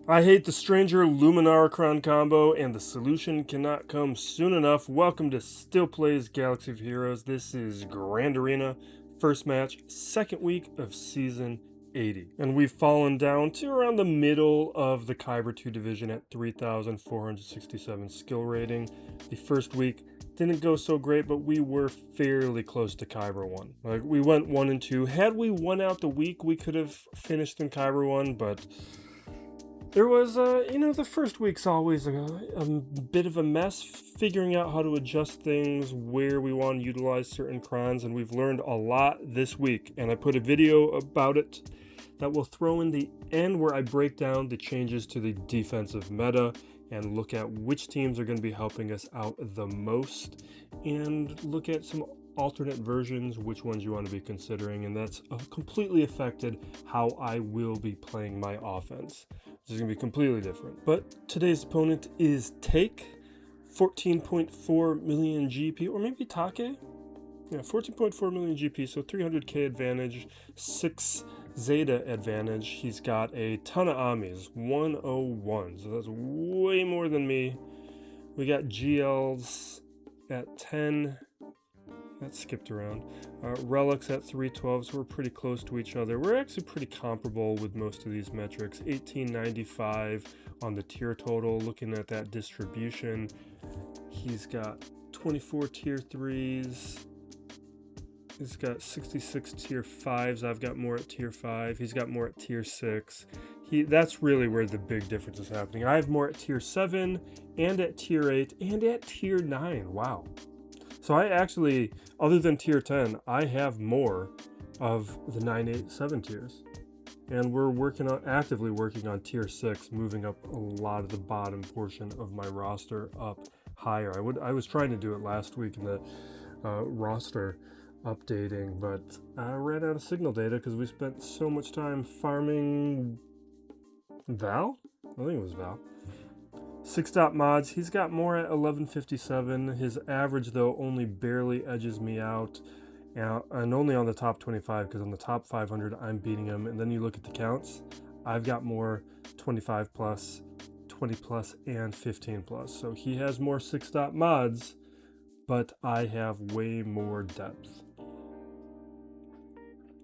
I hate the stranger Luminara Cron combo, and the solution cannot come soon enough. Welcome to Still Plays Galaxy of Heroes. This is Grand Arena, first match, second week of Season 80. And we've fallen down to around the middle of the Kyber 2 division at 3,467 skill rating. The first week didn't go so great, but we were fairly close to Kyber 1. Like, we went 1 and 2. Had we won out the week, we could have finished in Kyber 1, but there was, the first week's always a bit of a mess, figuring out how to adjust things, where we want to utilize certain crons, and we've learned a lot this week. And I put a video about it that we'll throw in the end where I break down the changes to the defensive meta and look at which teams are going to be helping us out the most, and look at some alternate versions, which ones you want to be considering, and that's completely affected how I will be playing my offense. This is going to be completely different. But today's opponent is Take, 14.4 million GP, or maybe Take? Yeah, 14.4 million GP, so 300k advantage, 6 Zeta advantage. He's got a ton of Amis, 101, so that's way more than me. We got GLs at 10. That skipped around. Relics at 312, so we're pretty close to each other. We're actually pretty comparable with most of these metrics. 1895 on the tier total. Looking at that distribution, he's got 24 tier 3s. He's got 66 tier 5s. I've got more at tier 5. He's got more at tier 6. That's really where the big difference is happening. I have more at tier 7 and at tier 8 and at tier 9. Wow. So I actually, other than tier 10, I have more of the 9, 8, 7 tiers. And we're actively working on tier 6, moving up a lot of the bottom portion of my roster up higher. I was trying to do it last week in the roster updating, but I ran out of signal data because we spent so much time farming Val? I think it was Val. 6-dot mods, he's got more at 1157. His average, though, only barely edges me out, and only on the top 25, because on the top 500, I'm beating him. And then you look at the counts, I've got more 25 plus, 20 plus, and 15 plus. So he has more 6-dot mods, but I have way more depth.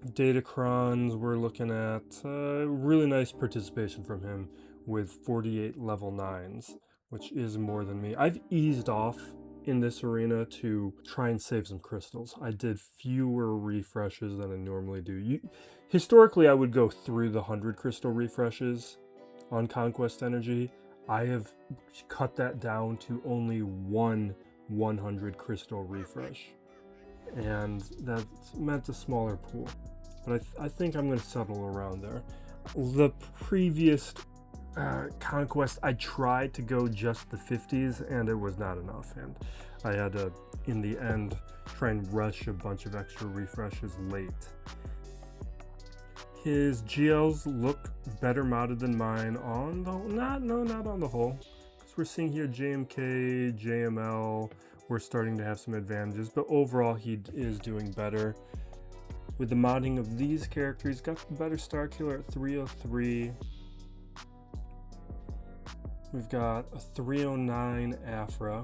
Datacrons, we're looking at really nice participation from him, with 48 level 9s, which is more than me. I've eased off in this arena to try and save some crystals. I did fewer refreshes than I normally do. Historically, I would go through the 100 crystal refreshes on Conquest Energy. I have cut that down to only one 100 crystal refresh, and that's meant a smaller pool. But I think I'm going to settle around there. The previous Conquest, I tried to go just the 50s, and it was not enough, and I had to, in the end, try and rush a bunch of extra refreshes late. His GLs look better modded than mine on the whole. Not on the whole, because we're seeing here JMK, JML, we're starting to have some advantages, but overall he is doing better. With the modding of these characters, got the better Star Killer at 303. We've got a 309 Afra,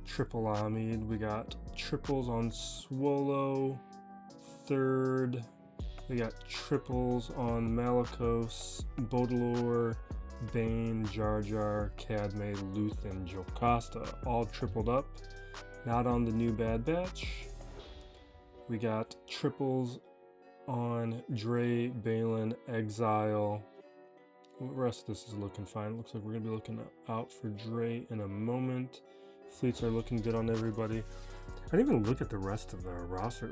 triple Amid. We got triples on Swolo, third. We got triples on Malicos, Baudelaire, Bane, Jar Jar, Cadme, Luth, and Jocasta. All tripled up. Not on the new Bad Batch. We got triples on Dre, Balin, Exile. The rest of this is looking fine. Looks like we're going to be looking out for Dre in a moment. Fleets are looking good on everybody. I didn't even look at the rest of the roster.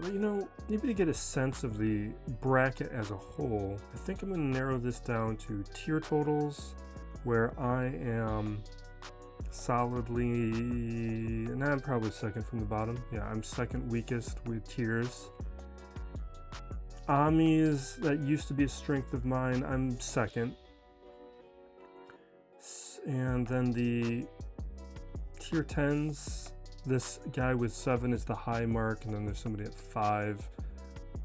Maybe to get a sense of the bracket as a whole, I think I'm going to narrow this down to tier totals, where I am solidly, and I'm probably second from the bottom. Yeah, I'm second weakest with tiers. Amis, that used to be a strength of mine, I'm second. And then the tier 10s, this guy with 7 is the high mark, and then there's somebody at 5,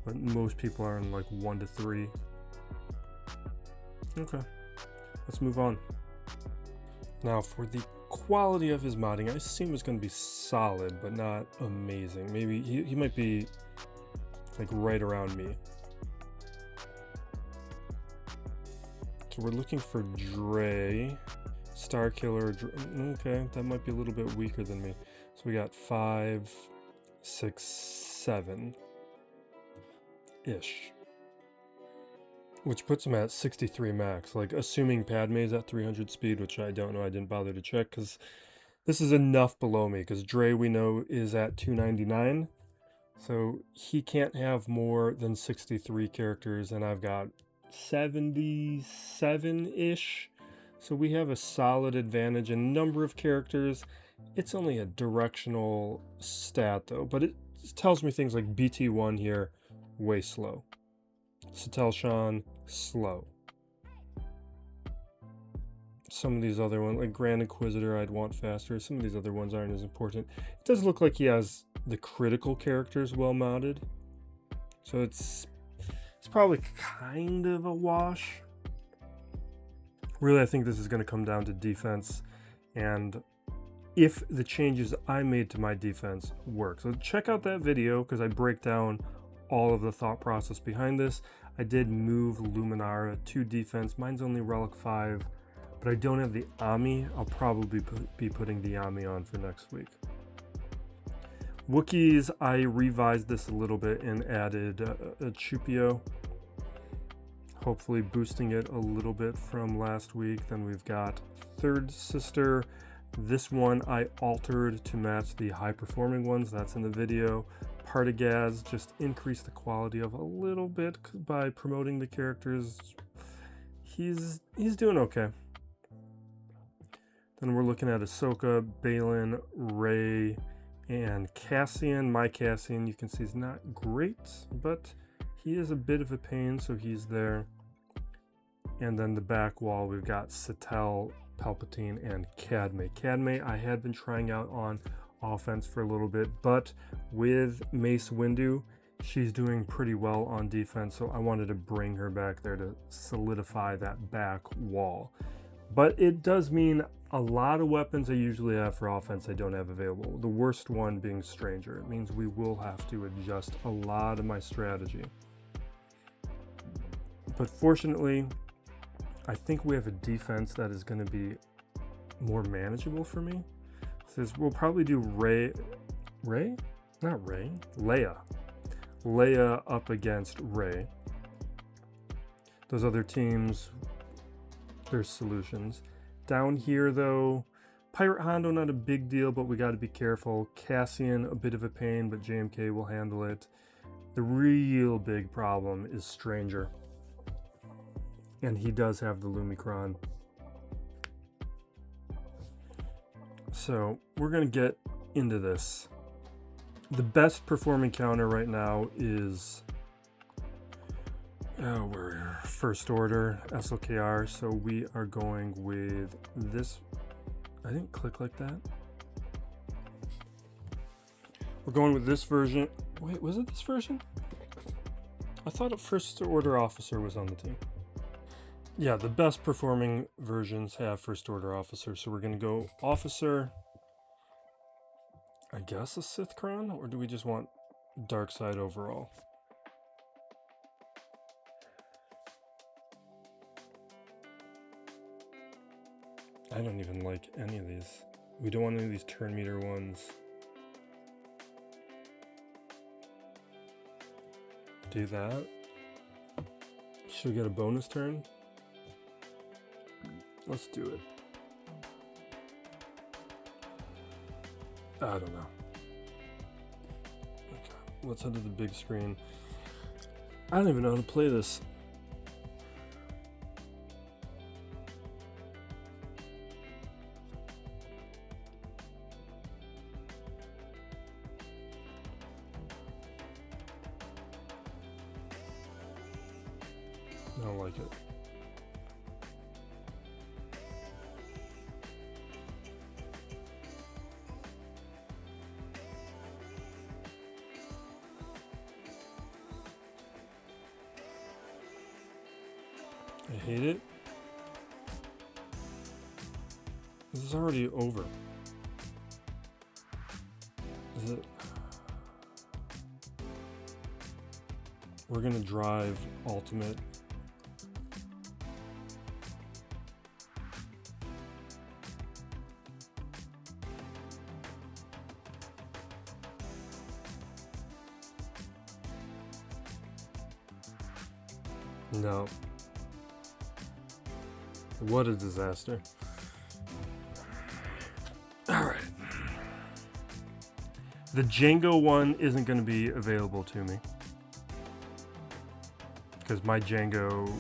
but most people are in like 1 to 3. Okay. let's move on. Now for the quality of his modding, I assume it's going to be solid, but not amazing. Maybe he might be like right around me. So we're looking for Dre, Star Killer. Okay, that might be a little bit weaker than me. So we got 5, 6, 7 ish, which puts him at 63 max. Like, assuming Padme's at 300 speed, which I don't know. I didn't bother to check because this is enough below me. Because Dre, we know, is at 299, so he can't have more than 63 characters, and I've got 77-ish. So we have a solid advantage in number of characters. It's only a directional stat though, but it tells me things like BT1 here, way slow. Satel Shan, slow. Some of these other ones, like Grand Inquisitor, I'd want faster. Some of these other ones aren't as important. It does look like he has the critical characters well modded. So it's probably kind of a wash. Really, I think this is going to come down to defense, and if the changes I made to my defense work. So check out that video because I break down all of the thought process behind this. I did move Luminara to defense. Mine's only Relic 5, but I don't have the Ami. I'll probably be putting the Ami on for next week. Wookiees, I revised this a little bit and added a Chupio, hopefully boosting it a little bit from last week. Then we've got Third Sister. This one I altered to match the high performing ones. That's in the video. Partigaz, just increase the quality of a little bit by promoting the characters. He's doing okay. Then we're looking at Ahsoka, Balen, Rey, and Cassian. My Cassian, you can see, is not great, but he is a bit of a pain, so he's there. And then the back wall, we've got Satel, Palpatine, and Cadme. Cadme I had been trying out on offense for a little bit, but with Mace Windu, she's doing pretty well on defense, so I wanted to bring her back there to solidify that back wall. But it does mean a lot of weapons I usually have for offense I don't have available. The worst one being Stranger. It means we will have to adjust a lot of my strategy. But fortunately, I think we have a defense that is going to be more manageable for me. Says we'll probably do Leia up against Rey. Those other teams, there's solutions. Down here though, Pirate Hondo, not a big deal, but we got to be careful. Cassian, a bit of a pain, but JMK will handle it. The real big problem is Stranger, and he does have the Lumi Cron. So we're gonna get into this. The best performing counter right now is we're First Order SLKR, so we are going with this. I didn't click like that. We're going with this version. Wait, was it this version? I thought a First Order officer was on the team. Yeah, the best performing versions have First Order officer, so we're going to go officer. I guess a Sith Cron, or do we just want dark side overall? I don't even like any of these. We don't want any of these turn meter ones. Do that. Should we get a bonus turn? Let's do it. I don't know. Okay, let's head to the big screen. I don't even know how to play this. I don't like it. I hate it. This is already over. Is it? We're gonna drive ultimate. No. What a disaster. Alright. The Django one isn't going to be available to me. Because my Django...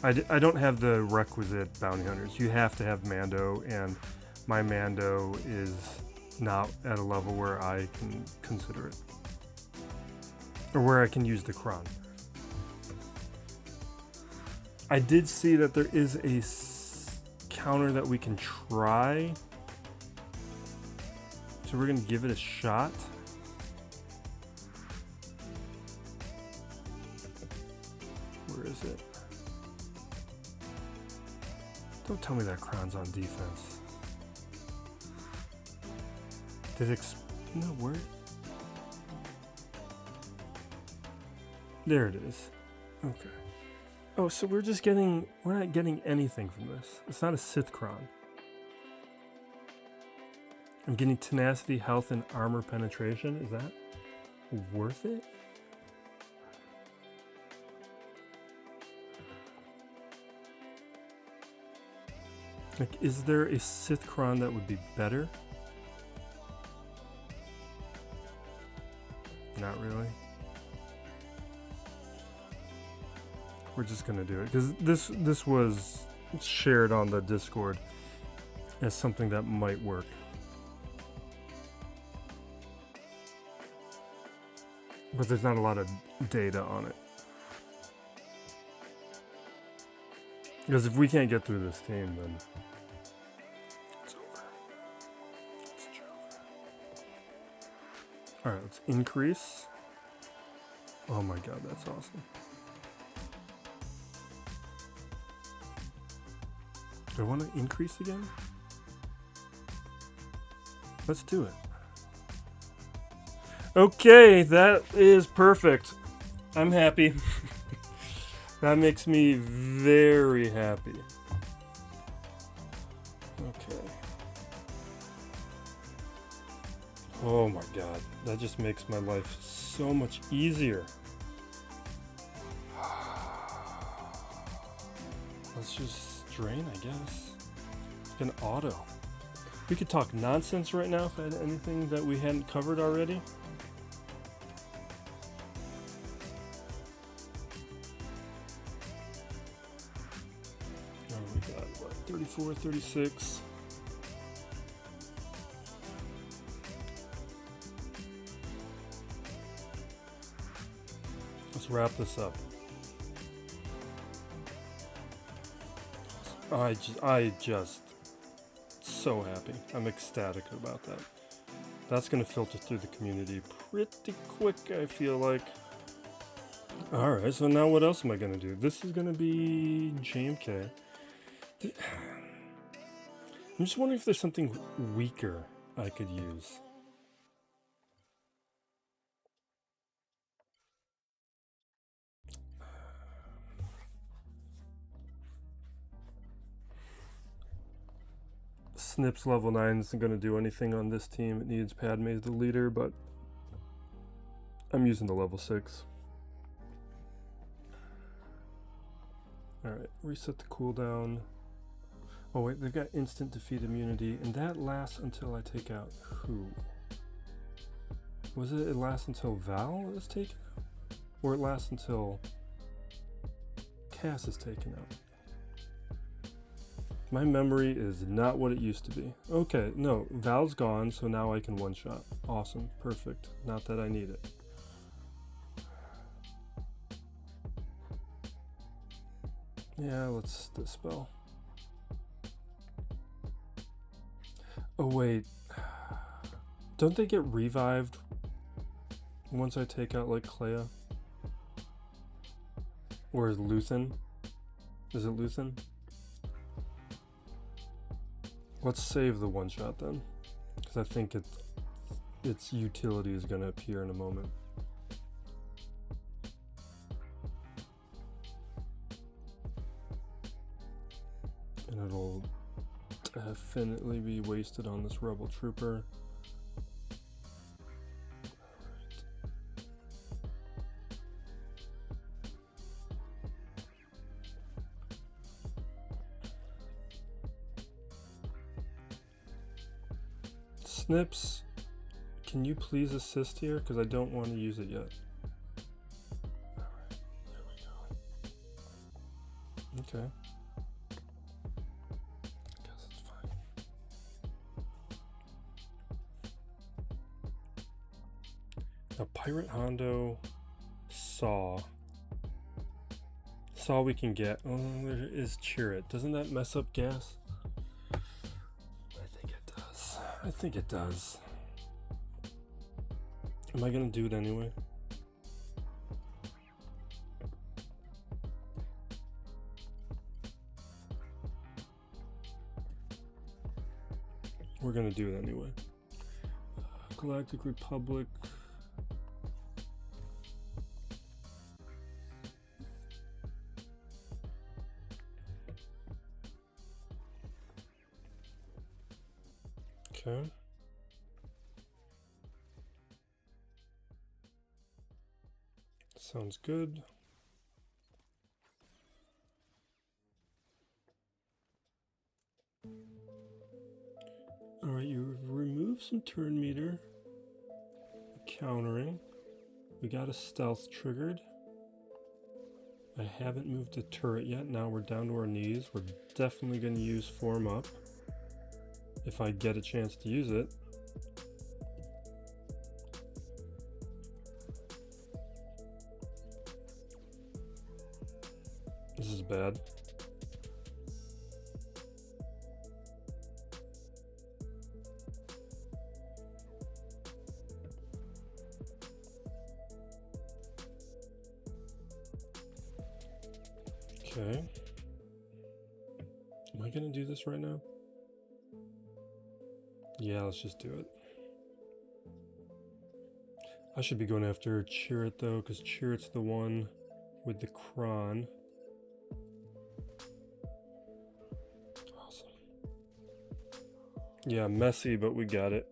I don't have the requisite bounty hunters. You have to have Mando, and my Mando is not at a level where I can consider it. Or where I can use the Cron. I did see that there is a counter that we can try. So we're going to give it a shot. Where is it? Don't tell me that Cron's on defense. Did it no, where? There it is. Okay. Oh, so we're not getting anything from this. It's not a Sith Cron. I'm getting tenacity, health, and armor penetration. Is that worth it? Like, is there a Sith Cron that would be better? Not really. We're just gonna do it because this was shared on the Discord as something that might work. But there's not a lot of data on it. Because if we can't get through this team, then it's over. It's over. Alright, let's increase. Oh my god, that's awesome. Do I want to increase again? Let's do it. Okay, that is perfect. I'm happy. That makes me very happy. Okay. Oh my god, that just makes my life so much easier. Let's just drain, I guess. It's an auto. We could talk nonsense right now if I had anything that we hadn't covered already. Oh, we got what, 34, 36. Let's wrap this up. I just so happy. I'm ecstatic about that. That's gonna filter through the community pretty quick, I feel like. Alright, so now what else am I gonna do? This is gonna be JMK. I'm just wondering if there's something weaker I could use. Snip's level 9 isn't going to do anything on this team. It needs Padme as the leader, but I'm using the level 6. Alright, reset the cooldown. Oh wait, they've got instant defeat immunity, and that lasts until I take out who? Was it lasts until Val is taken out? Or it lasts until Cass is taken out? My memory is not what it used to be. Okay, no, Val's gone, so now I can one-shot. Awesome, perfect. Not that I need it. Yeah, let's dispel. Oh wait, don't they get revived once I take out like Clea? Or is Luthen? Is it Luthen? Let's save the one shot then, because I think its utility is going to appear in a moment. And it'll definitely be wasted on this rebel trooper. Snips, can you please assist here? Because I don't want to use it yet. Alright, there we go. Okay. I guess it's fine. Now, Pirate Hondo, Saw. Saw we can get. Oh, there is Cheer It. Doesn't that mess up gas? I think it does. Am I gonna do it anyway? We're gonna do it anyway. Galactic Republic. Okay. Sounds good. Alright, you remove some turn meter. Countering. We got a stealth triggered. I haven't moved a turret yet. Now we're down to our knees. We're definitely going to use form up if I get a chance to use it. This is bad. Okay. Am I gonna do this right now? Yeah, let's just do it. I should be going after Cheer It though, because Cheer It's the one with the Cron. Awesome. Yeah, messy, but we got it.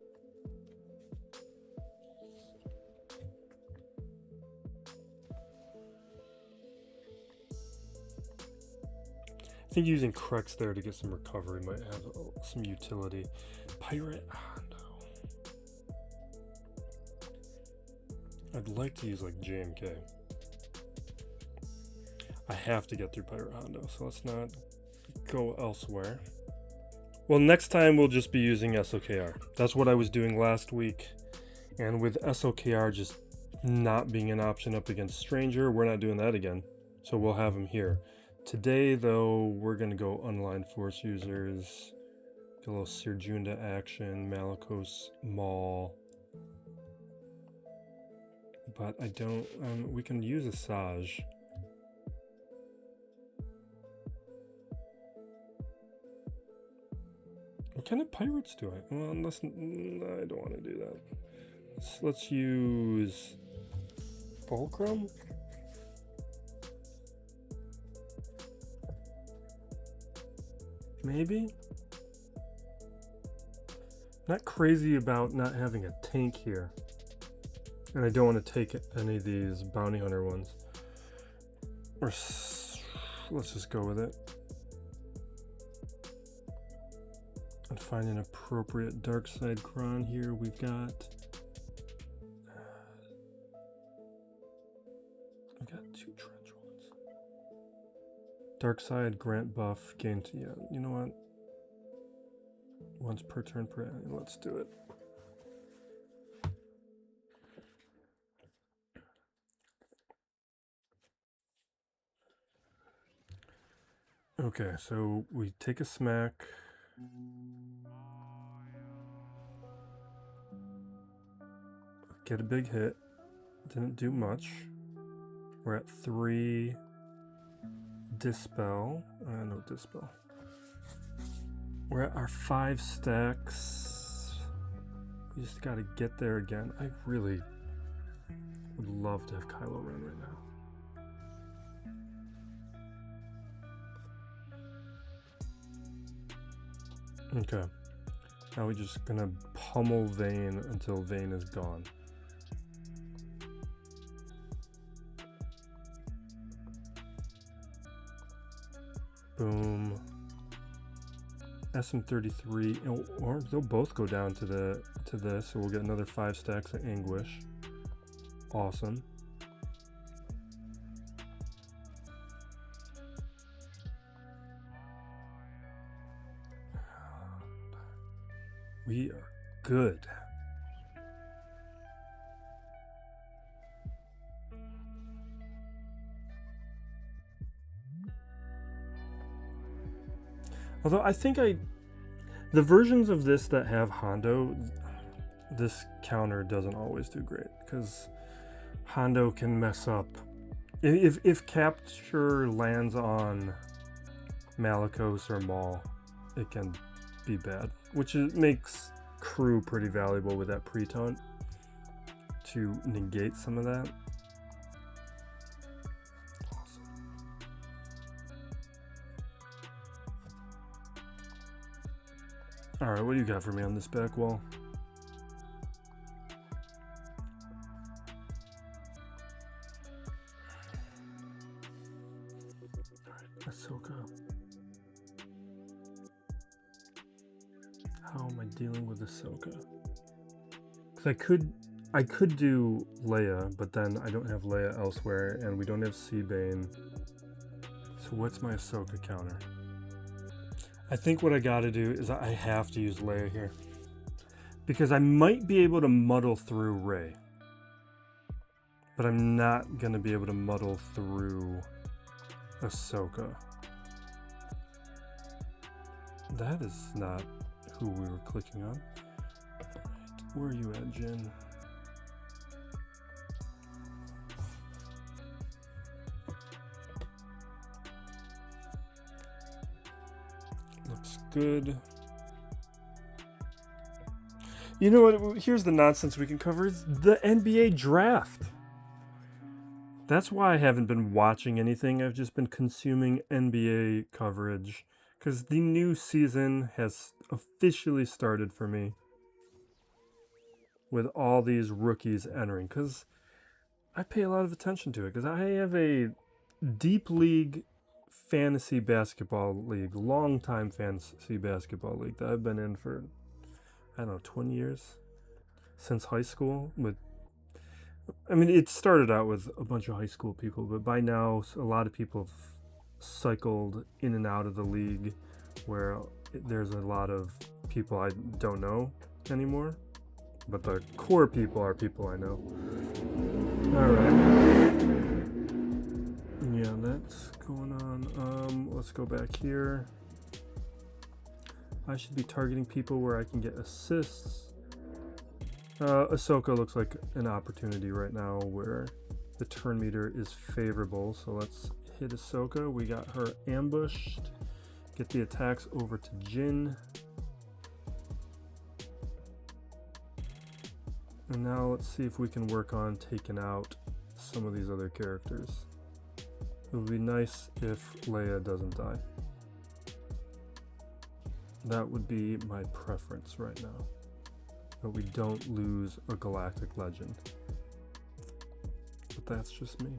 I think using Crex there to get some recovery might have some utility. Pirate Hondo. I'd like to use like JMK. I have to get through Pirate Hondo, so let's not go elsewhere. Well, next time we'll just be using SWGO. That's what I was doing last week. And with SWGO just not being an option up against Stranger, we're not doing that again. So we'll have him here. Today, though, we're going to go unaligned force users, get a little Sirjunda action, Malicos Maul. But I don't, we can use a Saj. What kind of pirates do I? Well, unless, I don't want to do that. Let's use Fulcrum. Maybe? Not crazy about not having a tank here. And I don't want to take any of these bounty hunter ones. Or let's just go with it. And find an appropriate dark side Cron here. We've got two trench ones. Dark side grant buff gain to, yeah, you know what? Once per turn per, let's do it. Okay, so we take a smack. Get a big hit. Didn't do much. We're at 3 dispel. No dispel. We're at our 5 stacks. We just gotta get there again. I really would love to have Kylo Ren right now. Okay. Now we're just gonna pummel Vane until Vane is gone. Boom. SM33, or they'll both go down to this, so we'll get another 5 stacks of Anguish. Awesome. We are good. Although I think the versions of this that have Hondo, this counter doesn't always do great because Hondo can mess up. If capture lands on Malicos or Maul, it can be bad, which makes crew pretty valuable with that pre-taunt to negate some of that. Alright, what do you got for me on this back wall? Alright, Ahsoka. How am I dealing with Ahsoka? Because I could do Leia, but then I don't have Leia elsewhere, and we don't have Bane. So what's my Ahsoka counter? I think what I gotta do is I have to use Leia here. Because I might be able to muddle through Rey. But I'm not gonna be able to muddle through Ahsoka. That is not who we were clicking on. Alright, where are you at, Jin? Looks good. You know what? Here's the nonsense we can cover. It's the NBA draft. That's why I haven't been watching anything. I've just been consuming NBA coverage. Because the new season has officially started for me. With all these rookies entering. Because I pay a lot of attention to it. Because I have a deep league fantasy basketball league, long time fantasy basketball league that I've been in for, I don't know, 20 years since high school. I mean, it started out with a bunch of high school people, but by now a lot of people have cycled in and out of the league where there's a lot of people I don't know anymore, but the core people are people I know. All right. Yeah, that's going on. Let's go back here. I should be targeting people where I can get assists. Ahsoka looks like an opportunity right now where the turn meter is favorable. So let's hit Ahsoka. We got her ambushed. Get the attacks over to Jin. And now let's see if we can work on taking out some of these other characters. It would be nice if Leia doesn't die. That would be my preference right now. That we don't lose a galactic legend. But that's just me.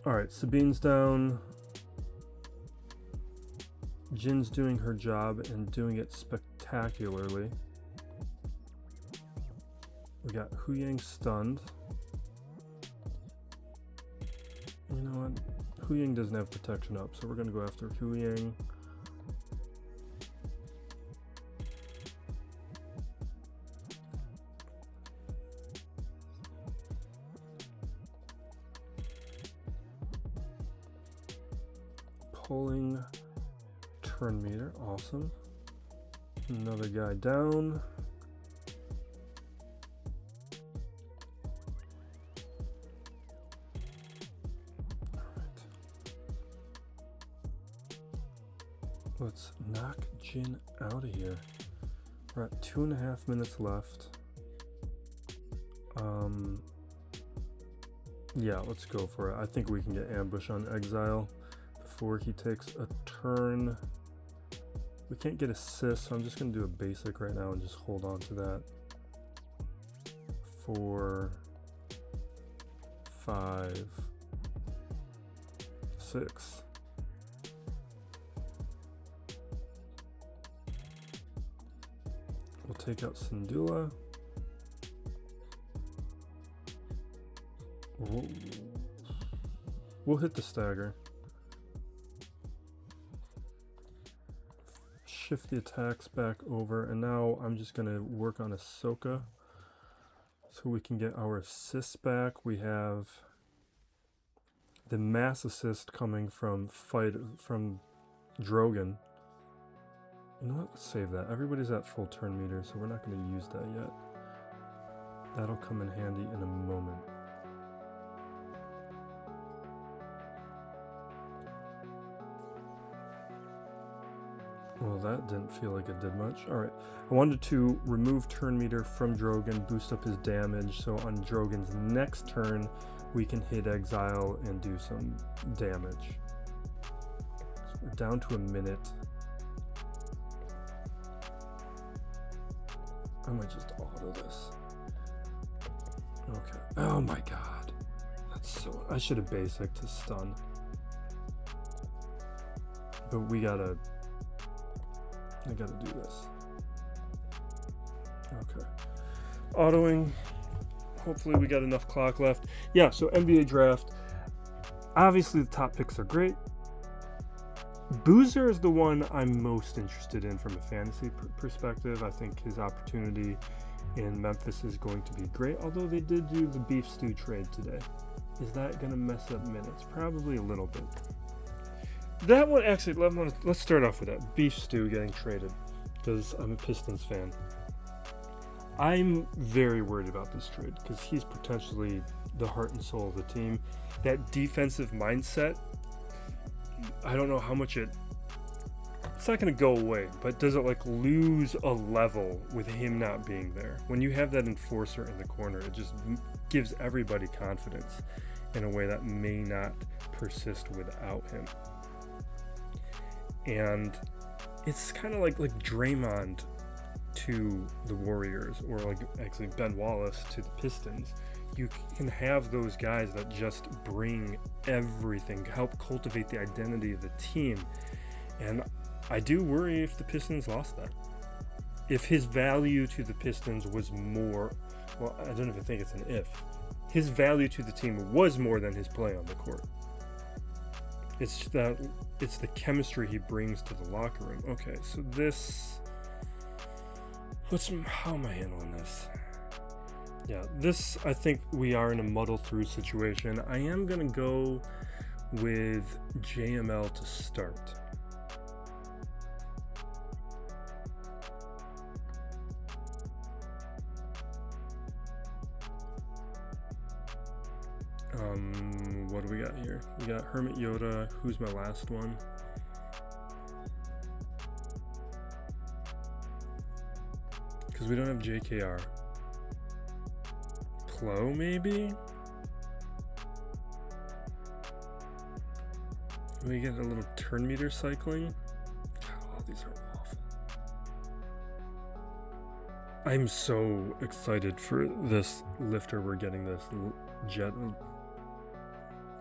Alright, Sabine's down. Jin's doing her job and doing it spectacularly. We got Huyang stunned. You know what? Huyang doesn't have protection up, so we're going to go after Huyang. Pulling turn meter, awesome. Another guy down. Let's knock Jin out of here. We're at 2.5 minutes left. Yeah, let's go for it. I think we can get ambush on Exile before he takes a turn. We can't get assist, so I'm just going to do a basic right now and just hold on to that. 4, 5, 6. We'll take out Syndulla. We'll hit the stagger. Shift the attacks back over, and now I'm just going to work on Ahsoka so we can get our assists back. We have the mass assist coming from Drogon. You know what? Let's save that. Everybody's at full turn meter, so we're not going to use that yet. That'll come in handy in a moment. Well, that didn't feel like it did much. Alright, I wanted to remove turn meter from Drogon, boost up his damage, so on Drogon's next turn, we can hit Exile and do some damage. So we're down to a minute. I might just auto this. Okay. Oh my god. That's so... I should have basic to stun. But I gotta do this. Okay. Autoing. Hopefully we got enough clock left. Yeah, so NBA draft. Obviously the top picks are great. Boozer is the one I'm most interested in from a fantasy perspective. I think his opportunity in Memphis is going to be great, although they did do the beef stew trade today. Is that going to mess up minutes? Probably a little bit. That one, actually, let's start off with that. Beef stew getting traded, because I'm a Pistons fan. I'm very worried about this trade, because he's potentially the heart and soul of the team. That defensive mindset, I don't know how much it's not going to go away, but does it like lose a level with him not being there? When you have that enforcer in the corner, it just gives everybody confidence in a way that may not persist without him. And it's kind of like Draymond to the Warriors, or like actually Ben Wallace to the Pistons. You can have those guys that just bring everything, help cultivate the identity of the team. And I do worry if the Pistons lost that. If his value to the Pistons was more, well, I don't even think it's an if. His value to the team was more than his play on the court. It's the chemistry he brings to the locker room. Okay, so this, how am I handling this? Yeah, this, I think we are in a muddle through situation. I am going to go with JML to start. What do we got here? We got Hermit Yoda. Who's my last one? Because we don't have JKR. Plo, maybe? We get a little turn meter cycling. Oh, these are awful. I'm so excited for this lifter we're getting, this jet.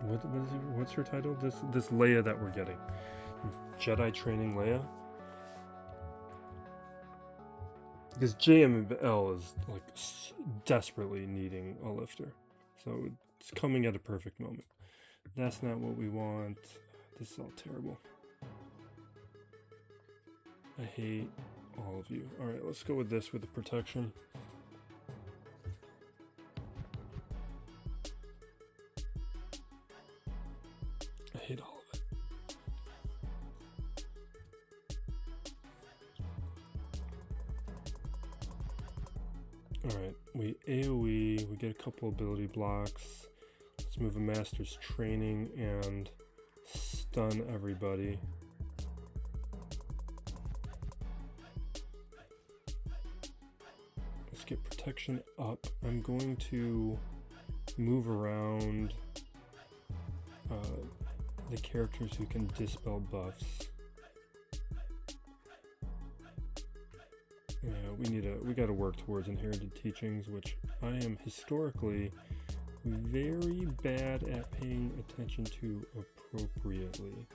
What's her title? This Leia that we're getting. Jedi training Leia. Because JML is like desperately needing a lifter. So it's coming at a perfect moment. That's not what we want. This is all terrible. I hate all of you. Alright, let's go with this with the protection. I hate all of it. Alright, we AoE, we get a couple ability blocks. Let's move a master's training and stun everybody. get protection up. I'm going to move around the characters who can dispel buffs. Yeah, we got to work towards inherited teachings, which I am historically very bad at paying attention to appropriately.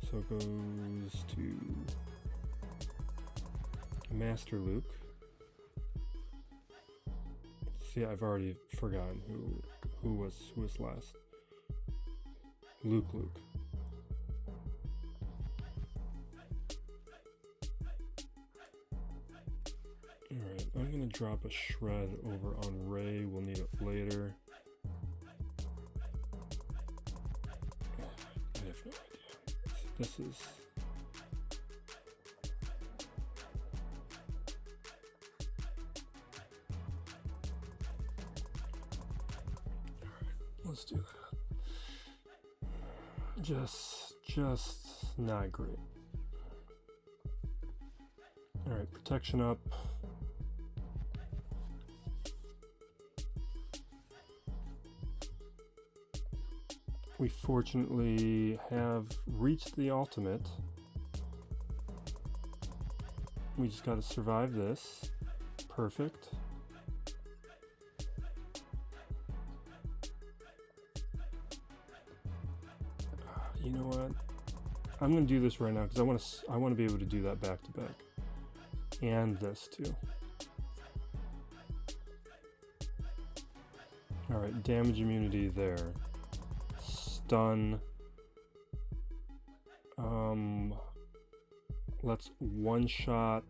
So it goes to Master Luke. See, I've already forgotten who was last. Luke. Alright, I'm gonna drop a shred over on Ray. We'll need it later. I have no idea. This is... Let's do that. Just not great. Alright, protection up. We fortunately have reached the ultimate. We just gotta survive this. Perfect. You know what? I'm gonna do this right now because I want to be able to do that back to back, and this too. All right, damage immunity there. Stun. Let's one shot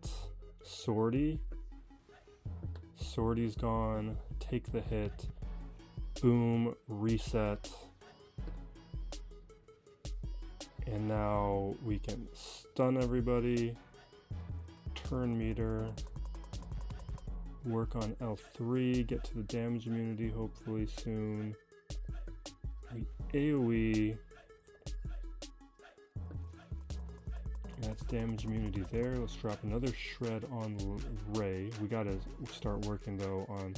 Swordy. Swordy's gone. Take the hit. Boom. Reset. And now we can stun everybody, turn meter, work on L3, get to the damage immunity hopefully soon. We AoE. That's damage immunity there. Let's drop another shred on Ray. We gotta start working though on...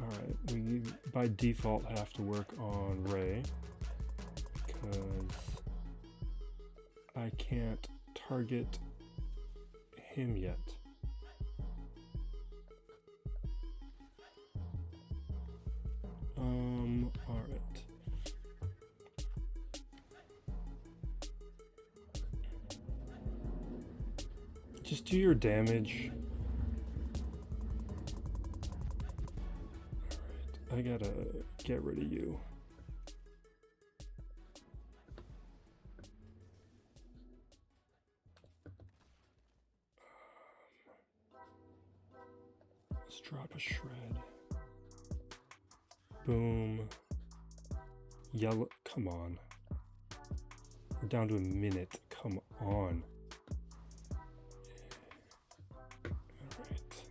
Alright, we by default have to work on Ray, because I can't target him yet. Alright. Just do your damage. Alright, I gotta get rid of you. Let's drop a shred. Boom. Yellow. Come on. We're down to a minute. Come on. Alright.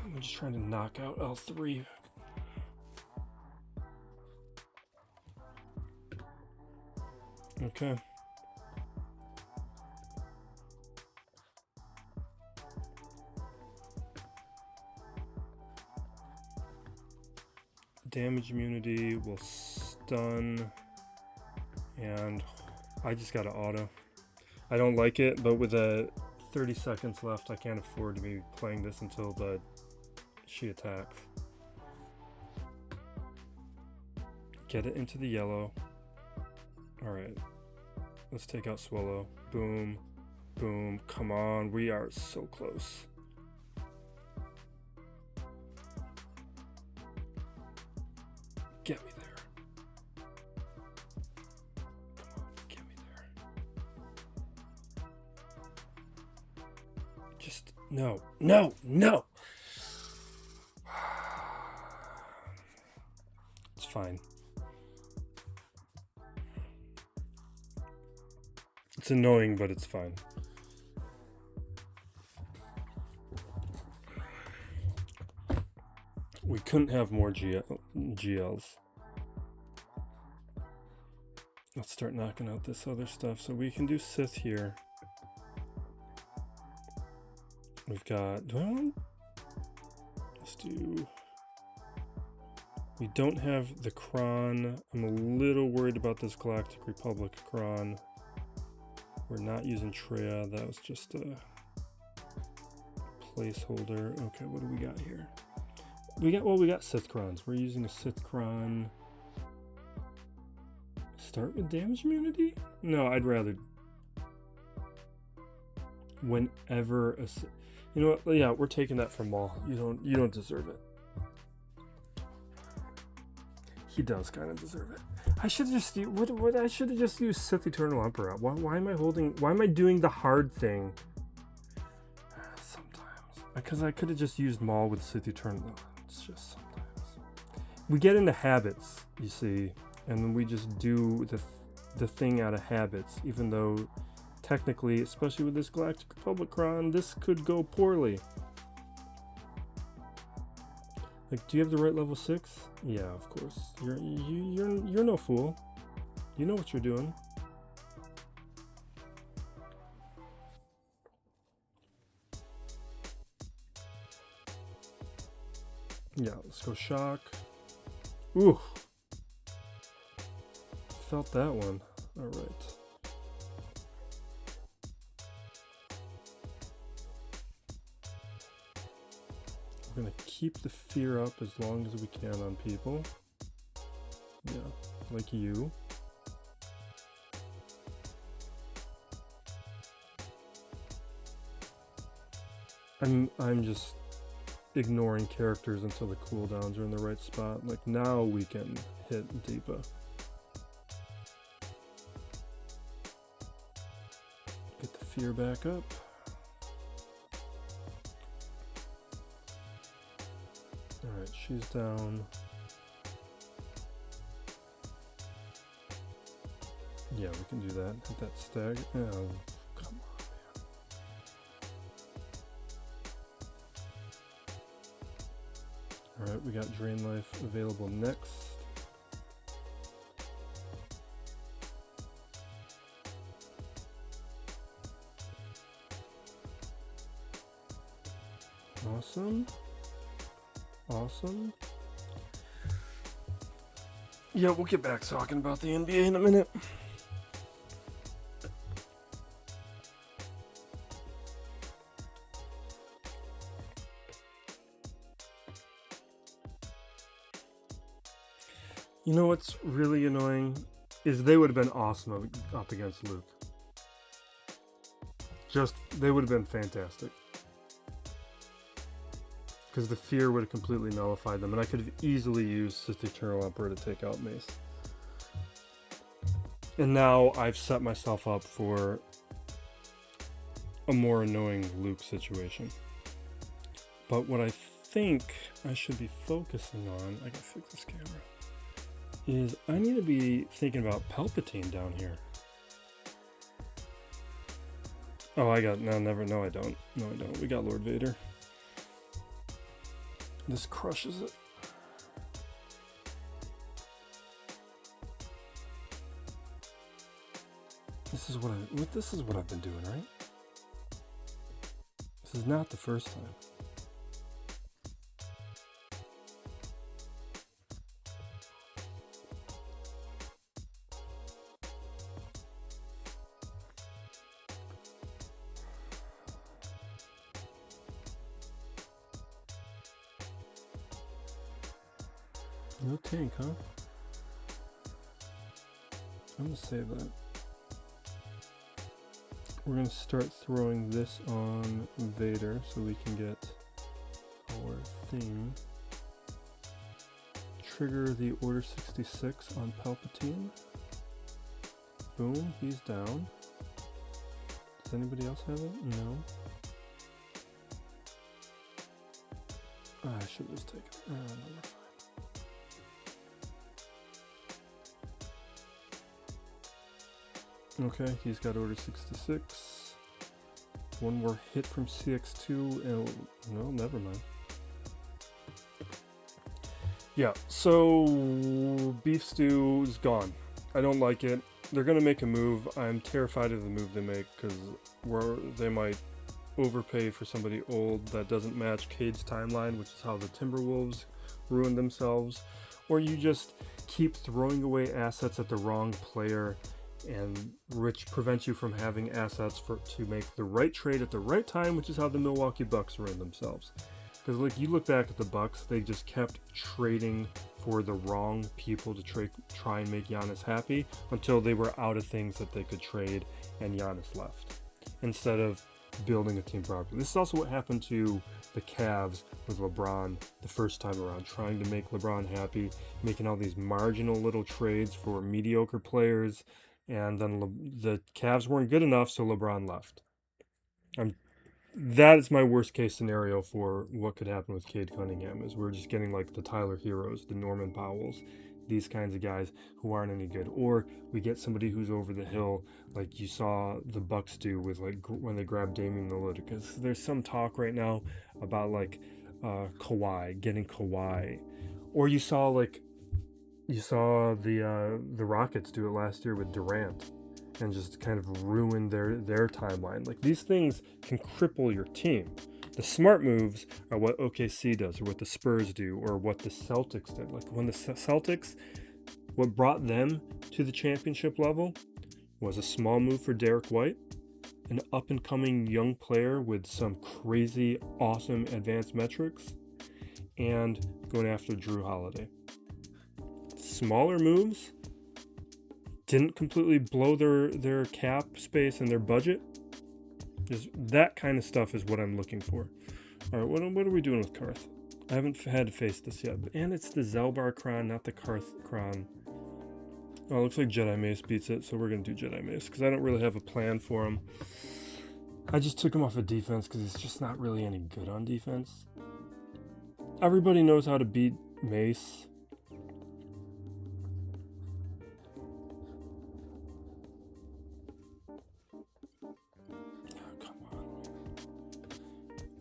I'm just trying to knock out L3. Okay. Damage immunity will stun, and I just got to auto. I don't like it, but with 30 seconds left, I can't afford to be playing this until she attacks. Get it into the yellow. Alright, let's take out Swallow. Boom, boom, come on, we are so close. Get me there. Come on, get me there. Just, no. It's fine. It's annoying, but it's fine. We couldn't have more GLs. start knocking out this other stuff. So we can do Sith here. We've got, do I want, let's do, we don't have the Cron. I'm a little worried about this Galactic Republic Cron. We're not using Treya, that was just a placeholder. Okay, what do we got here? We got Sith Crons. We're using a Sith Cron. Start with damage immunity? No, I'd rather whenever a, you know what? Yeah, we're taking that from Maul. You don't deserve it. He does kind of deserve it. I should just I should have just used Sith Eternal Emperor. Why am I doing the hard thing? Sometimes because I could have just used Maul with Sith Eternal. It's just sometimes we get into habits, you see, and then we just do the thing out of habits, even though technically, especially with this Galactic Republic Cron, this could go poorly. Like, do you have the right level 6? Yeah, of course. You're no fool. You know what you're doing. Yeah, let's go shock. Ooh. Felt that one. All right. We're gonna keep the fear up as long as we can on people. Yeah, like you. I'm just ignoring characters until the cooldowns are in the right spot. Like now we can hit Deepa. Get the fear back up. Alright, she's down. Yeah, we can do that. Hit that stag. Oh, come on, man. Alright, we got Drain Life available next. Awesome. Awesome. Yeah, we'll get back talking about the NBA in a minute. You know what's really annoying is they would have been awesome up against Luke. They would have been fantastic. Because the fear would have completely nullified them, and I could have easily used Sith Eternal Emperor to take out Mace. And now I've set myself up for a more annoying Luke situation. But what I think I should be focusing on, I gotta fix this camera, is I need to be thinking about Palpatine down here. Oh, I don't. No, I don't. We got Lord Vader. This crushes it. This is what I've been doing, right? This is not the first time. No tank, huh? I'm gonna save that. We're gonna start throwing this on Vader so we can get our thing. Trigger the Order 66 on Palpatine. Boom, he's down. Does anybody else have it? No. I should just take it. No, we're fine. Okay, he's got Order 66. One more hit from CX2, and no, never mind. Yeah, so Beef Stew is gone. I don't like it. They're going to make a move. I'm terrified of the move they make because they might overpay for somebody old that doesn't match Cade's timeline, which is how the Timberwolves ruined themselves. Or you just keep throwing away assets at the wrong player, and which prevents you from having assets to make the right trade at the right time, which is how the Milwaukee Bucks ruined themselves. Because like you look back at the Bucks, they just kept trading for the wrong people to try and make Giannis happy until they were out of things that they could trade and Giannis left, instead of building a team properly. This is also what happened to the Cavs with LeBron the first time around, trying to make LeBron happy, making all these marginal little trades for mediocre players, and then the Cavs weren't good enough, so LeBron left. That is my worst case scenario for what could happen with Cade Cunningham, is we're just getting like the Tyler Heroes, the Norman Powells, these kinds of guys who aren't any good. Or we get somebody who's over the hill, like you saw the Bucks do with like when they grabbed Damian Lillard. Because there's some talk right now about like getting Kawhi. Or you saw the Rockets do it last year with Durant, and just kind of ruin their timeline. Like, these things can cripple your team. The smart moves are what OKC does, or what the Spurs do, or what the Celtics did. Like, when the Celtics, what brought them to the championship level was a small move for Derek White, an up-and-coming young player with some crazy, awesome advanced metrics, and going after Jrue Holiday. Smaller moves didn't completely blow their cap space and their budget. Just that kind of stuff is what I'm looking for. All right, what are we doing with Karth? I haven't had to face this yet, and it's the Zelbar Cron, not the Karth Cron. Oh, it looks like Jedi Mace beats it, so we're gonna do Jedi Mace because I don't really have a plan for him. I just took him off of defense because he's just not really any good on defense. Everybody knows how to beat Mace.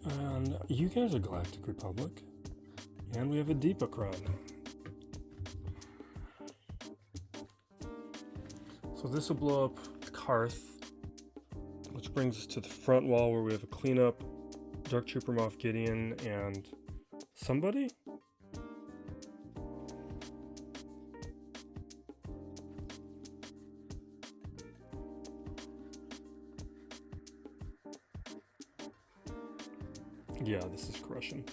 And you guys are Galactic Republic. And we have a Deepa Cron. So this will blow up Karth, which brings us to the front wall where we have a cleanup, Dark Trooper Moff Gideon, and somebody? Yeah, this is crushing.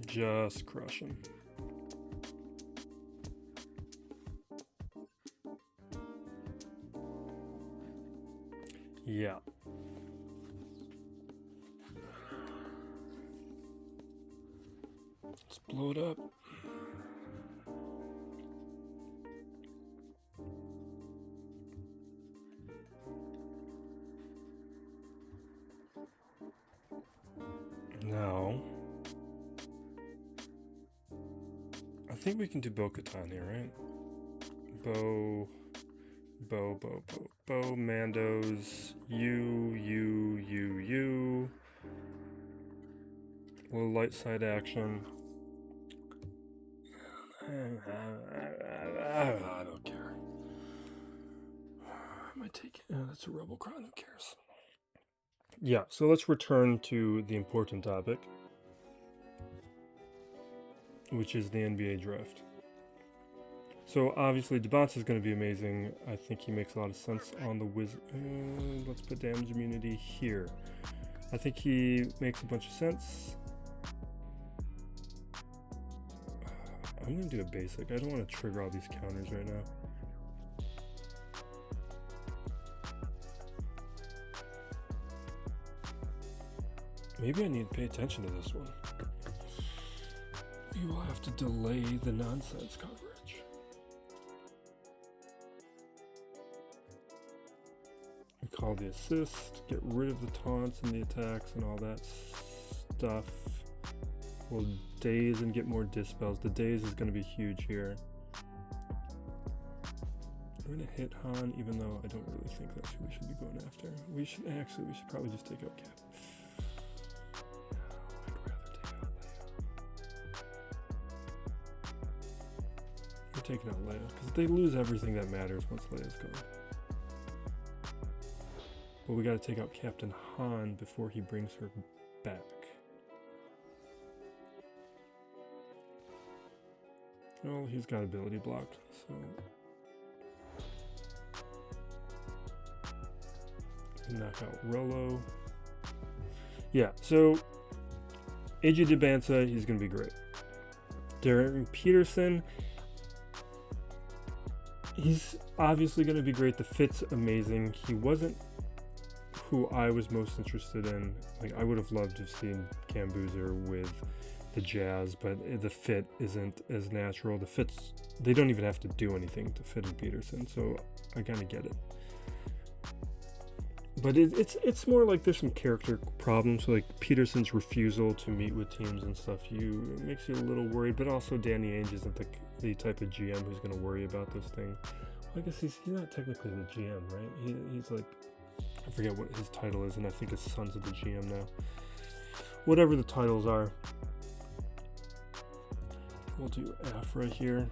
Just crushing. Yeah. Let's blow it up. Now, I think we can do Bo-Katan here, right? Bo, Mandos, you. A little light side action. I don't care. I might take it. That's a Rebel Cron, who cares? Yeah, so let's return to the important topic, which is the NBA draft. So obviously DeBonce is going to be amazing. I think he makes a lot of sense on the Wizard. Let's put damage immunity here. I think he makes a bunch of sense. I'm going to do a basic. I don't want to trigger all these counters right now. Maybe I need to pay attention to this one. You will have to delay the nonsense coverage. We call the assist, get rid of the taunts and the attacks and all that stuff. We'll daze and get more dispels. The daze is going to be huge here. I'm going to hit Han, even though I don't really think that's who we should be going after. We should probably just take out Cap. taking out Leia, because they lose everything that matters once Leia's gone. But we gotta take out Captain Han before he brings her back. Well, he's got ability blocked, so... knock out Rolo. Yeah, so... AJ DeBanza, he's gonna be great. Darren Peterson, he's obviously gonna be great. The fit's amazing. He wasn't who I was most interested in. Like, I would have loved to have seen Cam Boozer with the Jazz, but the fit isn't as natural. The fits, they don't even have to do anything to fit in Peterson, so I kind of get it. But it's more like there's some character problems, like Peterson's refusal to meet with teams and stuff. It makes you a little worried, but also Danny Ainge isn't the type of GM who's going to worry about those things. Well, I guess he's not technically the GM, right? He's like, I forget what his title is, and I think his son's at the GM now. Whatever the titles are. We'll do F right here.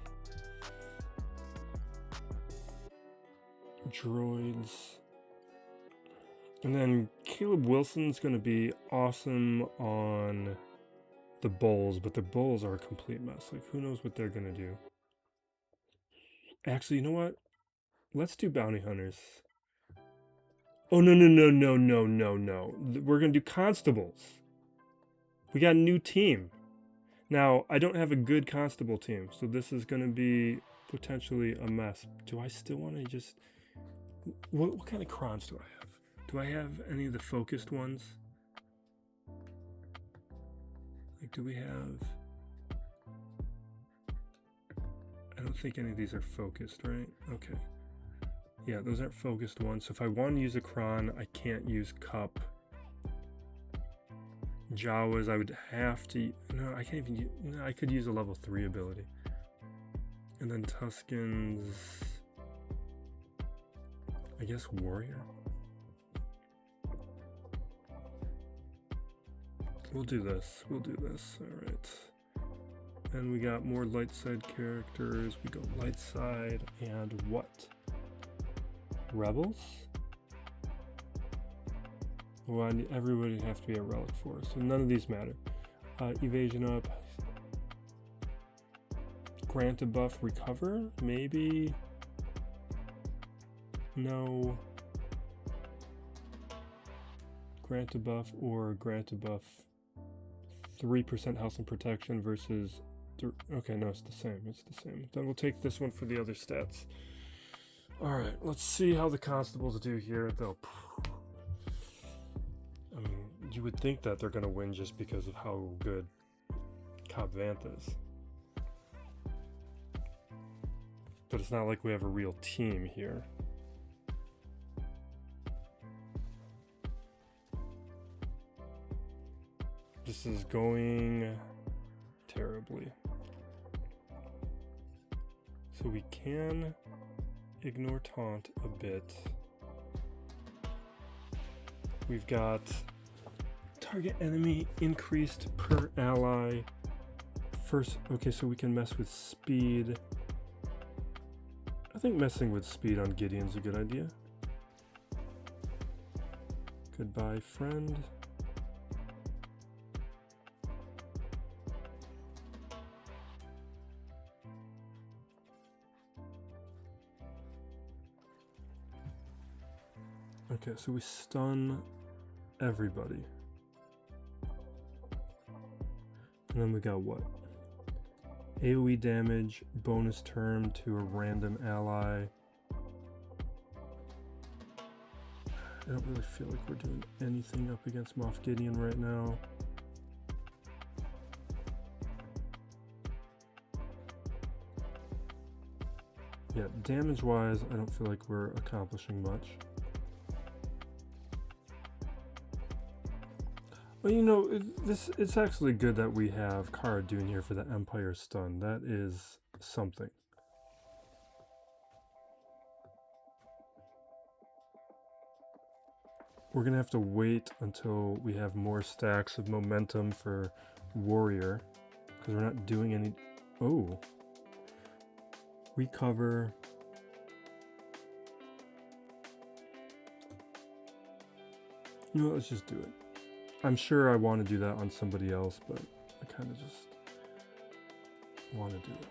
Droids. And then Caleb Wilson's going to be awesome on the Bulls, but the Bulls are a complete mess. Like, who knows what they're going to do? Actually, you know what? Let's do Bounty Hunters. Oh, no. We're going to do Constables. We got a new team. Now, I don't have a good Constable team, so this is going to be potentially a mess. Do I still want to just... What kind of Crons do I have? Do I have any of the focused ones? Like, do we have... I don't think any of these are focused, right? Okay. Yeah, those aren't focused ones. So if I want to use a Cron, I can't use Cup. Jawas, I would have to... No, I can't even use... No, I could use a level 3 ability. And then Tuskens... I guess Warrior? We'll do this. Alright. And we got more light side characters. We go light side and what? Rebels? Well, everybody would have to be a relic for us, so none of these matter. Evasion up. Grant a buff, recover? Maybe? No. Grant a buff or grant a buff 3% health and protection versus... Okay, no, it's the same. Then we'll take this one for the other stats. Alright, let's see how the Constables do here. I mean, you would think that they're going to win just because of how good Cobb Vanth is. But it's not like we have a real team here. This is going terribly. So we can ignore taunt a bit. We've got target enemy increased per ally. First, okay, so we can mess with speed. I think messing with speed on Gideon's a good idea. Goodbye, friend. Okay, so we stun everybody. And then we got what? AoE damage, bonus turn to a random ally. I don't really feel like we're doing anything up against Moff Gideon right now. Yeah, damage-wise, I don't feel like we're accomplishing much. Well, you know, it's actually good that we have Cara Dune here for the Empire stun. That is something. We're going to have to wait until we have more stacks of momentum for Warrior, because we're not doing any... Oh. We cover. You know what, let's just do it. I'm sure I want to do that on somebody else, but I kind of just want to do it.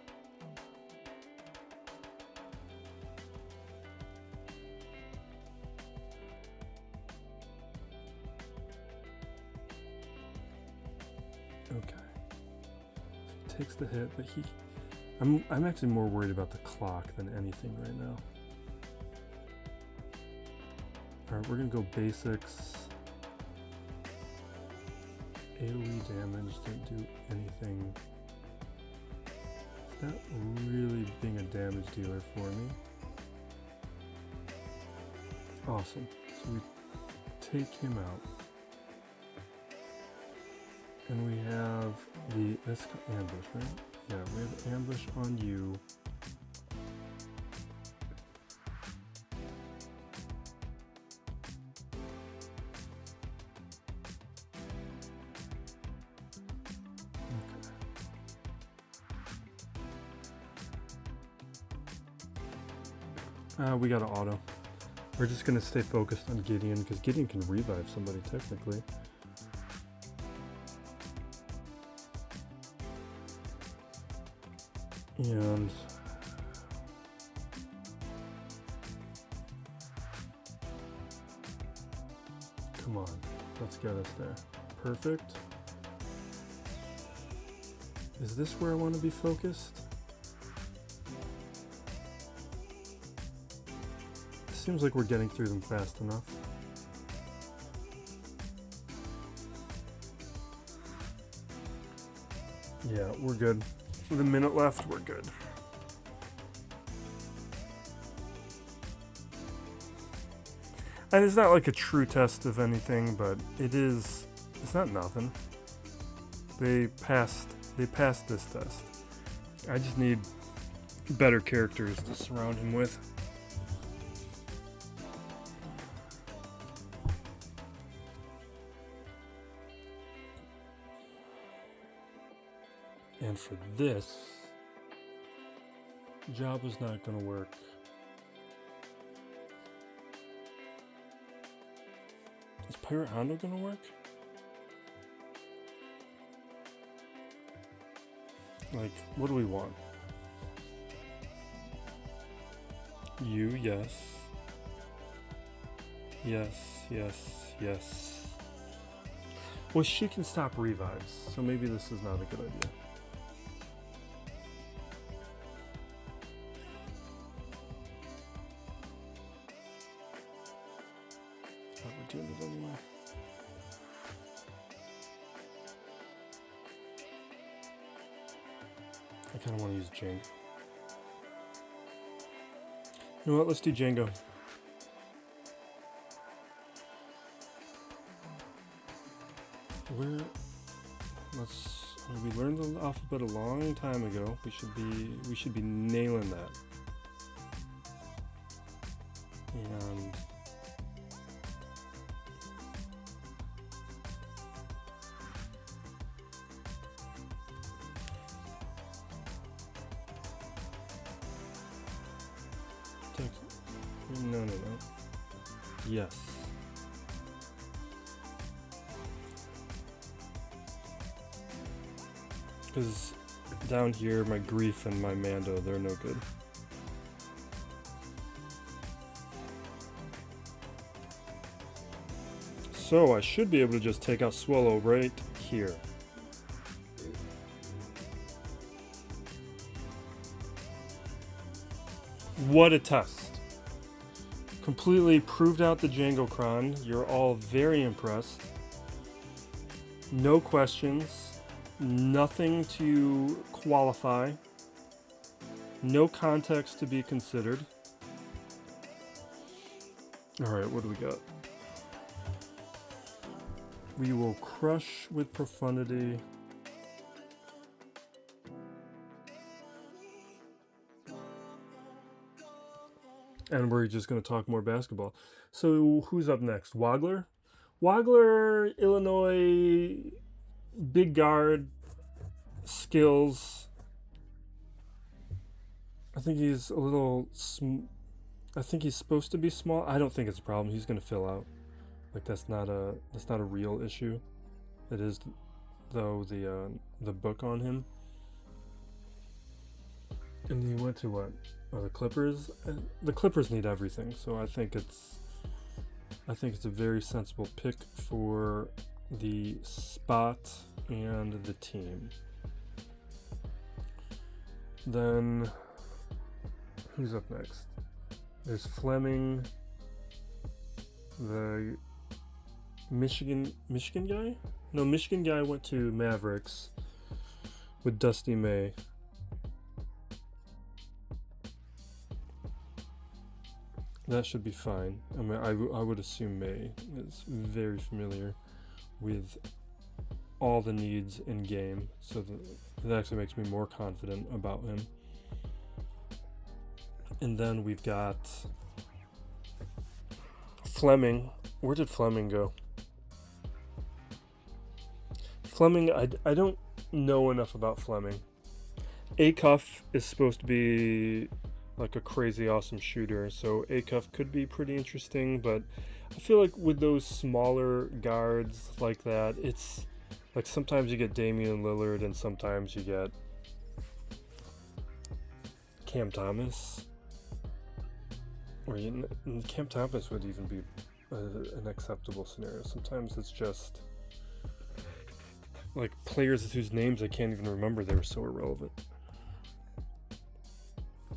Okay. So he takes the hit, but I'm actually more worried about the clock than anything right now. Alright, we're gonna go basics. AoE damage, don't do anything. Is that really being a damage dealer for me? Awesome. So we take him out. And we have that's ambush, right? Yeah, we have ambush on you. We got an auto. We're just gonna stay focused on Gideon because Gideon can revive somebody technically. And come on, let's get us there. Perfect. Is this where I want to be focused? Seems like we're getting through them fast enough. Yeah, we're good. With a minute left, we're good. And it's not like a true test of anything, but it's not nothing. They passed this test. I just need better characters to surround him with. And for this, job was not going to work. Is Pirate Hondo going to work? Like, what do we want? You, yes. Yes, yes, yes. Well, she can stop revives, so maybe this is not a good idea. We're doing it anyway. I kind of want to use Django. You know what? Let's do Django. We learned the alphabet a long time ago. We should be nailing that. And no. Yes. Because down here, my Grief and my Mando, they're no good. So I should be able to just take out Swallow right here. What a test. Completely proved out the Django Cron. You're all very impressed. No questions. Nothing to qualify. No context to be considered. Alright, what do we got? We will crush with profundity. And we're just going to talk more basketball. So who's up next? Wagler? Wagler, Illinois, big guard, skills. I think he's a little. I think he's supposed to be small. I don't think it's a problem. He's gonna fill out. Like that's not a real issue. It is, though, the book on him. And he went to what? Oh, the Clippers. The Clippers need everything, so I think it's a very sensible pick for the spot and the team. Then who's up next? There's Fleming, the Michigan guy? No, Michigan guy went to Mavericks with Dusty May. That should be fine. I mean, I would assume May is very familiar with all the needs in game, so that actually makes me more confident about him. And then we've got Fleming. Where did Fleming go? Fleming, I don't know enough about Fleming. Acuff is supposed to be like a crazy awesome shooter, so Acuff could be pretty interesting, but I feel like with those smaller guards like that, it's like sometimes you get Damian Lillard and sometimes you get Cam Thomas. Or Cam Thomas would even be an acceptable scenario. Sometimes it's just like players whose names I can't even remember. They were so irrelevant.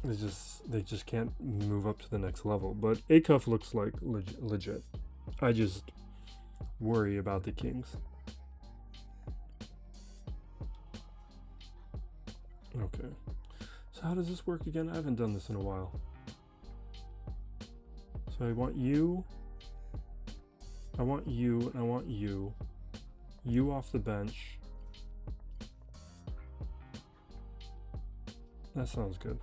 They just can't move up to the next level. But Acuff looks like legit. I just worry about the Kings. Okay. So how does this work again? I haven't done this in a while. So I want you, and I want you. You off the bench. That sounds good.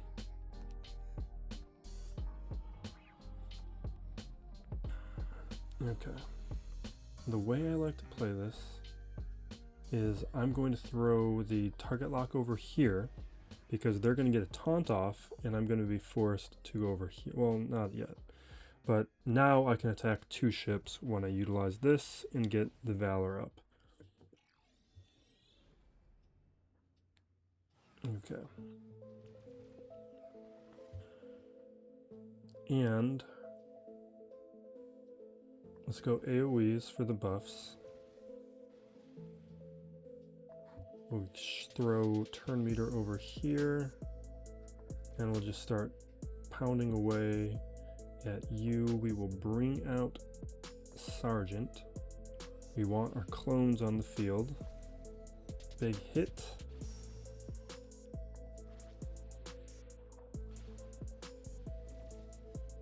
Okay. The way I like to play this is I'm going to throw the target lock over here because they're going to get a taunt off and I'm going to be forced to go over here. Well, not yet. But now I can attack two ships when I utilize this and get the Valor up. Okay. And let's go AoEs for the buffs. We'll throw turn meter over here. And we'll just start pounding away at you. We will bring out Sergeant. We want our clones on the field. Big hit.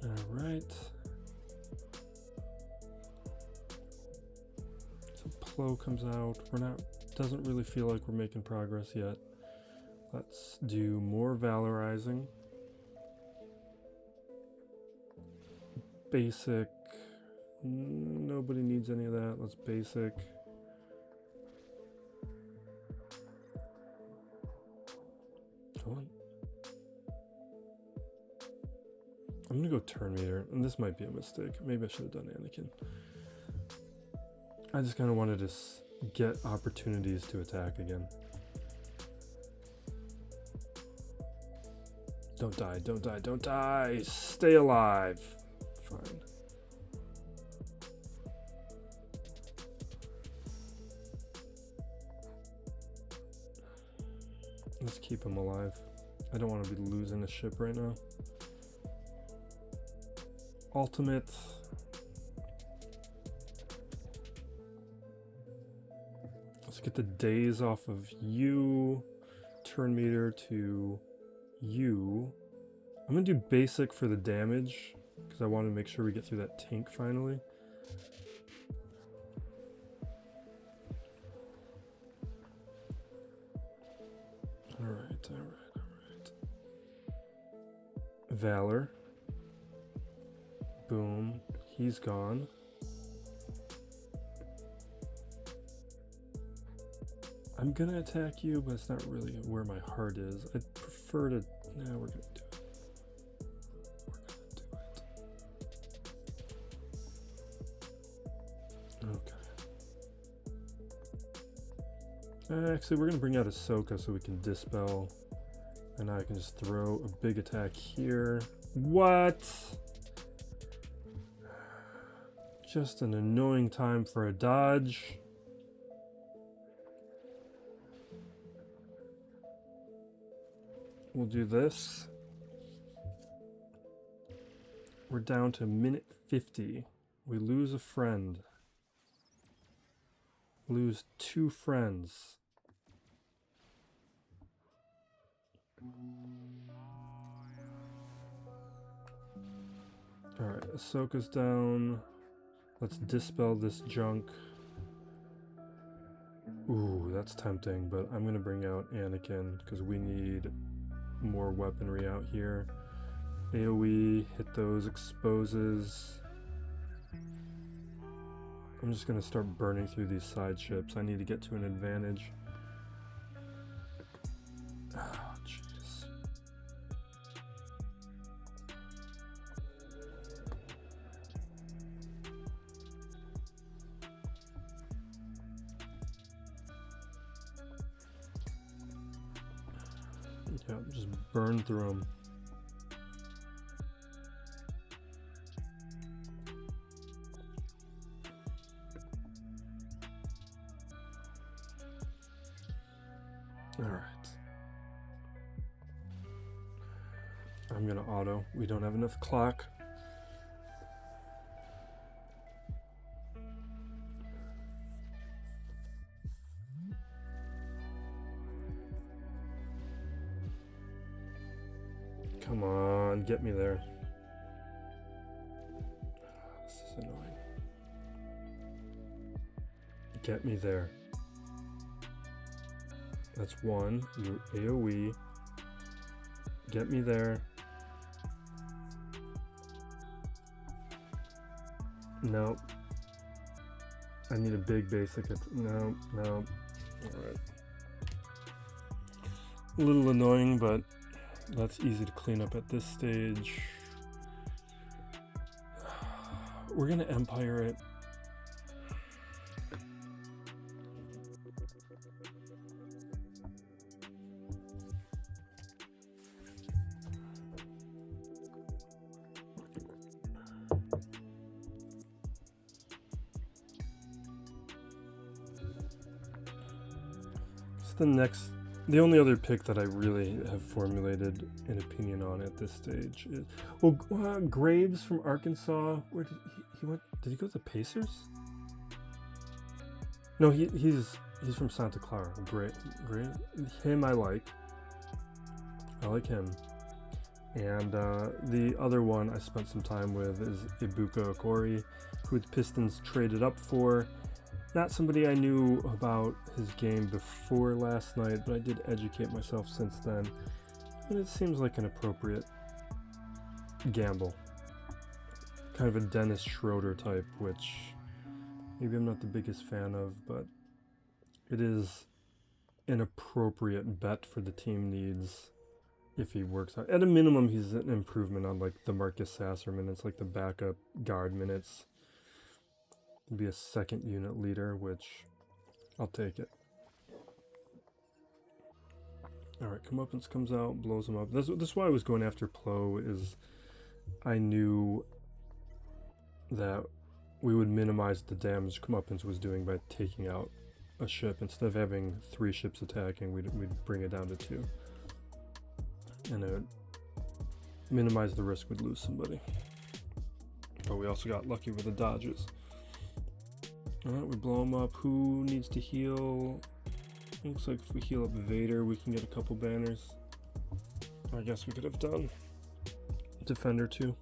Alright. So Plo comes out. Doesn't really feel like we're making progress yet. Let's do more valorizing. Basic. Nobody needs any of that. Let's basic. Come on. I'm gonna go turn meter, and this might be a mistake. Maybe I should have done Anakin. I just kind of wanted to get opportunities to attack again. Don't die, don't die, don't die! Stay alive! Fine. Let's keep him alive. I don't want to be losing a ship right now. Ultimate. Let's get the days off of you. Turn meter to you. I'm gonna do basic for the damage because I want to make sure we get through that tank finally. Alright. Valor. Boom. He's gone. I'm gonna attack you, but it's not really where my heart is. I'd prefer to... Nah, we're gonna do it. Actually, we're going to bring out Ahsoka so we can dispel. And now I can just throw a big attack here. What? Just an annoying time for a dodge. We'll do this. We're down to minute 50. We lose a friend. Lose 2 friends. Alright, Ahsoka's down. Let's dispel this junk. Ooh, that's tempting, but I'm gonna bring out Anakin because we need more weaponry out here. AoE, hit those exposes. I'm just gonna start burning through these side ships. I need to get to an advantage. Oh, jeez. Yeah, just burn through them. All right. I'm gonna auto. We don't have enough clock. Come on, get me there. This is annoying. Get me there. That's 1. Your AoE. Get me there. No. I need a big basic. No, no. Alright. A little annoying, but that's easy to clean up at this stage. We're gonna Empire it. The only other pick that I really have formulated an opinion on at this stage is, well, Graves from Arkansas. Where did he went? Did he go to the Pacers? No, he's from Santa Clara. Great. Him I like him. And the other one I spent some time with is Ibuka Okori, who the Pistons traded up for. Not somebody I knew about his game before last night, but I did educate myself since then. And it seems like an appropriate gamble. Kind of a Dennis Schroeder type, which maybe I'm not the biggest fan of, but it is an appropriate bet for the team needs if he works out. At a minimum, he's an improvement on like the Marcus Sasser minutes, like the backup guard minutes. Be a second unit leader, which I'll take it. Alright, Comeuppance comes out, blows him up. That's why I was going after Plo, is I knew that we would minimize the damage Comeuppance was doing by taking out a ship. Instead of having 3 ships attacking, we'd bring it down to 2. And it would minimize the risk we'd lose somebody. But we also got lucky with the dodges. Alright, we blow him up. Who needs to heal? Looks like if we heal up Vader, we can get a couple banners. I guess we could have done Defender too.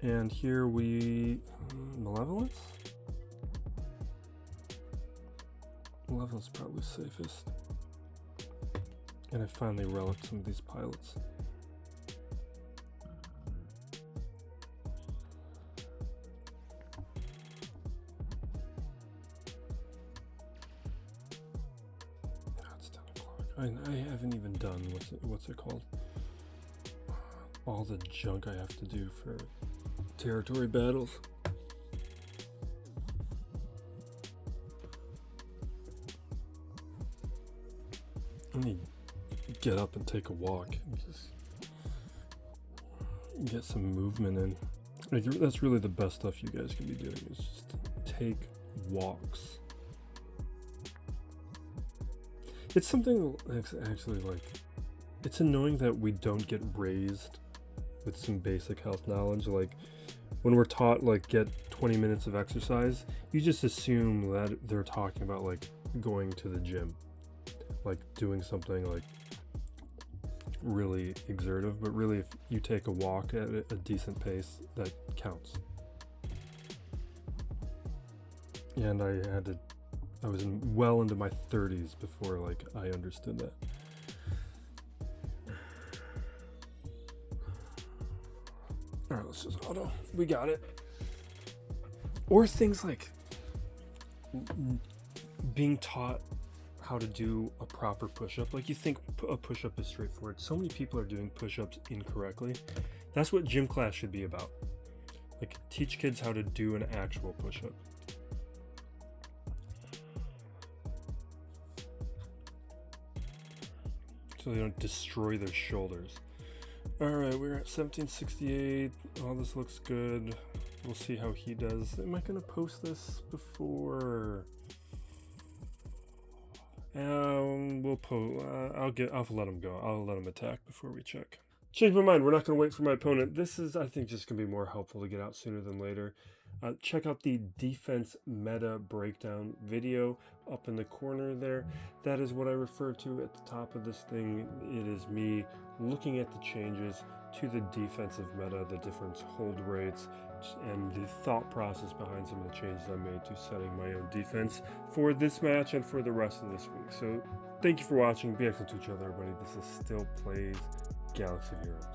And here we... Malevolence? Malevolence probably safest. And I finally relicked some of these pilots. I haven't even done what's it called? All the junk I have to do for territory battles. Let me get up and take a walk and just get some movement in. Like, that's really the best stuff you guys can be doing, is just take walks. It's something that's actually, like, it's annoying that we don't get raised with some basic health knowledge. Like, when we're taught, like, get 20 minutes of exercise, you just assume that they're talking about, like, going to the gym, like doing something like really exertive. But really, if you take a walk at a decent pace, that counts. And I was well into my 30s before, like, I understood that. All right, let's just auto. We got it. Or things like being taught how to do a proper push-up. Like, you think a push-up is straightforward. So many people are doing push-ups incorrectly. That's what gym class should be about. Like, teach kids how to do an actual push-up. So they don't destroy their shoulders. Alright, we're at 1768. Oh, this looks good. We'll see how he does. Am I going to post this before? I'll let him go. I'll let him attack before we check. Change my mind. We're not going to wait for my opponent. This is, I think, just going to be more helpful to get out sooner than later. Check out the defense meta breakdown video up in the corner there. That is what I refer to at the top of this thing. It is me looking at the changes to the defensive meta, the different hold rates, and the thought process behind some of the changes I made to setting my own defense for this match and for the rest of this week. So thank you for watching. Be excellent to each other, everybody. This is Still Plays Galaxy of Heroes.